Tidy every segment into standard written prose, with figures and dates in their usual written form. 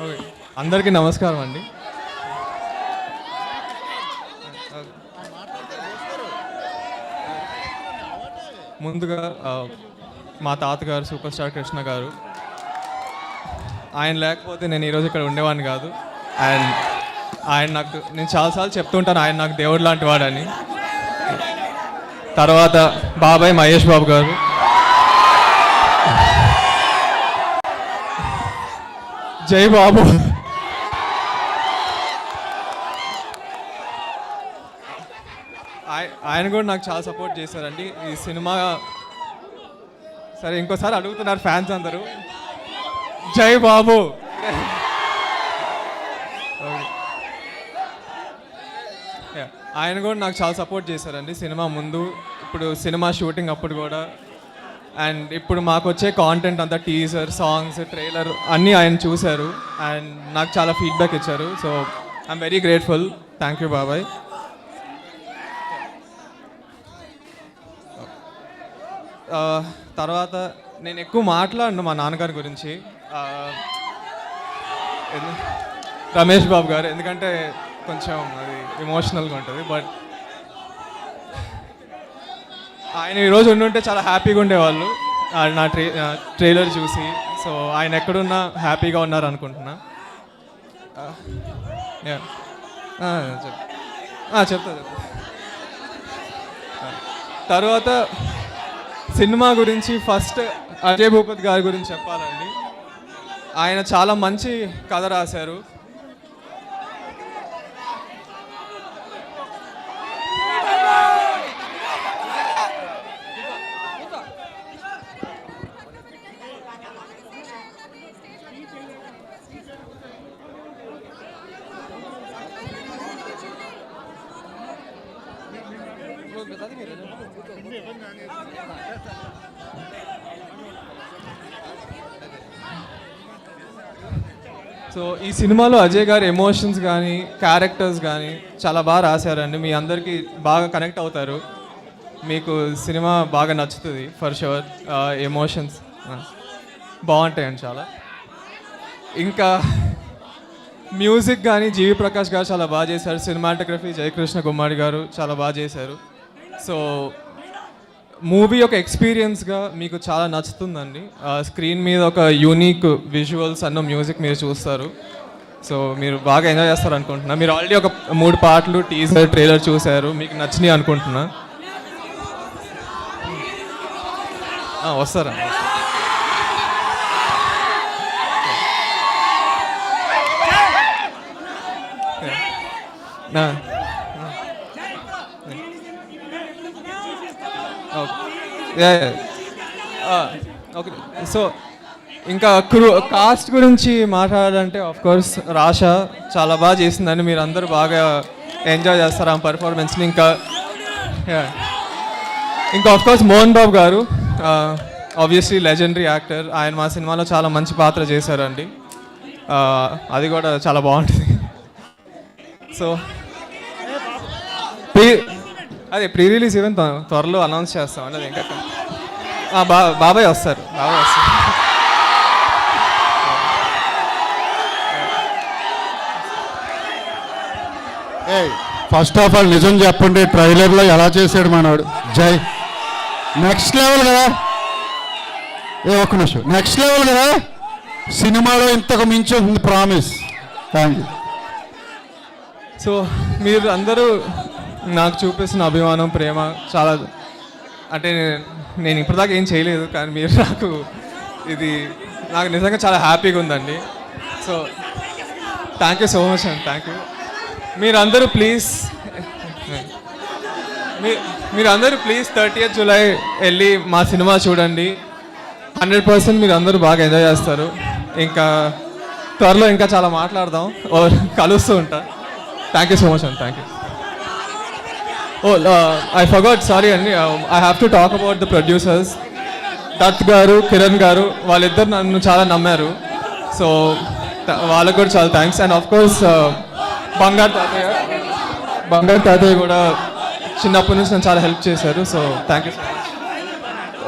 Okay, అందరికీ నమస్కారం అండి. ముందుగా మా తాతగారు సూపర్ స్టార్ కృష్ణ గారు, ఆయన లేకపోతే నేను ఈరోజు ఇక్కడ ఉండేవాడిని కాదు. అండ్ నేను చాలాసార్లు చెప్తుంటాను ఆయన నాకు దేవుడు లాంటి వాడని. తర్వాత బాబాయ్ మహేష్ బాబు గారు, జై బాబు. ఆయన కూడా నాకు చాలా సపోర్ట్ చేశారండి ఈ సినిమా. సరే, ఇంకోసారి అడుగుతున్నారు ఫ్యాన్స్ అందరూ, జై బాబు. ఆయన కూడా నాకు చాలా సపోర్ట్ చేశారండి సినిమా ముందు, ఇప్పుడు సినిమా షూటింగ్ అప్పుడు కూడా. అండ్ ఇప్పుడు మాకు వచ్చే కాంటెంట్ అంతా, టీజర్, సాంగ్స్, ట్రైలర్ అన్నీ ఆయన చూశారు అండ్ నాకు చాలా ఫీడ్బ్యాక్ ఇచ్చారు. So I'm very grateful. Thank you బాబాయ్. తర్వాత నేను ఎక్కువ మాట్లాడను మా నాన్నగారి గురించి, రమేష్ బాబు గారు, ఎందుకంటే కొంచెం అది ఎమోషనల్గా ఉంటుంది. బట్ ఆయన ఈరోజు ఉండుంటే చాలా హ్యాపీగా ఉండేవాళ్ళు నా ట్రైలర్ చూసి. సో ఆయన ఎక్కడున్నా హ్యాపీగా ఉన్నారు అనుకుంటున్నా. చెప్తా. తర్వాత సినిమా గురించి ఫస్ట్ అజయ్ భూపతి గారి గురించి చెప్పాలండి. ఆయన చాలా మంచి కథ రాశారు. సో ఈ సినిమాలో అజయ్ గారి ఎమోషన్స్ కానీ క్యారెక్టర్స్ కానీ చాలా బాగా రాశారండి. మీ అందరికీ బాగా కనెక్ట్ అవుతారు, మీకు సినిమా బాగా నచ్చుతుంది ఫర్ షూర్. ఎమోషన్స్ బాగుంటాయండి చాలా. ఇంకా మ్యూజిక్ కానీ జీవి ప్రకాష్ గారు చాలా బాగా చేశారు. సినిమాటోగ్రఫీ జయకృష్ణ కుమారి గారు చాలా బాగా చేశారు. సో మూవీ ఒక ఎక్స్పీరియన్స్గా మీకు చాలా నచ్చుతుందండి. స్క్రీన్ మీద ఒక యూనిక్ విజువల్స్ అన్న మ్యూజిక్ మీరు చూస్తారు. సో మీరు బాగా ఎంజాయ్ చేస్తారు అనుకుంటున్నా. మీరు ఆల్రెడీ ఒక 3 పాటలు, టీజర్, ట్రైలర్ చూశారు, మీకు నచ్చినాయి అనుకుంటున్నా. వస్తారా? ఓకే. సో ఇంకా కాస్ట్ గురించి మాట్లాడాలంటే ఆఫ్ కోర్స్ రాషా చాలా బాగా చేసిందని మీరు అందరూ బాగా ఎంజాయ్ చేస్తారు ఆ పర్ఫార్మెన్స్ని. ఇంకా ఆఫ్ కోర్స్ మోహన్ బాబు గారు, ఆబ్వియస్లీ లెజెండరీ యాక్టర్. ఆయన మా సినిమాలో చాలా మంచి పాత్ర చేశారండి, అది కూడా చాలా బాగుంటుంది. సో అదే ప్రీ రిలీజ్ ఈవెంట్ త్వరలో అనౌన్స్ చేస్తామండి. అది ఇంకా బాబాయ్ వస్తారు. ఫస్ట్ ఆఫ్ ఆల్ నిజం చెప్పండి, ట్రైలర్లో ఎలా చేశాడు మనవాడు జై. నెక్స్ట్ లెవెల్ కదా, ఒక్క నిమిషం, నెక్స్ట్ లెవెల్ కదా. సినిమాలో ఇంతకు మించి ఉంది, ప్రామిస్. Thank you. సో మీరు అందరూ నాకు చూపిస్తున్న అభిమానం, ప్రేమ చాలా, అంటే నేను ఇప్పటిదాకా ఏం చేయలేదు కానీ మీరు నాకు నిజంగా చాలా హ్యాపీగా ఉందండి. So thank you so much అండి. Thank you. మీరందరూ ప్లీజ్ 30th జూలై వెళ్ళి మా సినిమా చూడండి. 100% మీరు అందరూ బాగా ఎంజాయ్ చేస్తారు. ఇంకా త్వరలో ఇంకా చాలా మాట్లాడదాం, కలుస్తూ ఉంటా. థ్యాంక్ యూ సో మచ్ అండి. Thank you. I forgot, sorry అండి. I have to talk about the producers. Dutt గారు, కిరణ్ గారు, వాళ్ళిద్దరు నన్ను చాలా నమ్మారు. సో వాళ్ళకు కూడా చాలా థ్యాంక్స్. అండ్ ఆఫ్ కోర్స్ బంగారు తాతయ్య కూడా చిన్నప్పటి నుంచి నన్ను చాలా హెల్ప్ చేశారు. So thank you so much.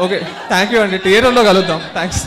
Okay, thank you అండి. థియేటర్లో కలుద్దాం. థ్యాంక్స్.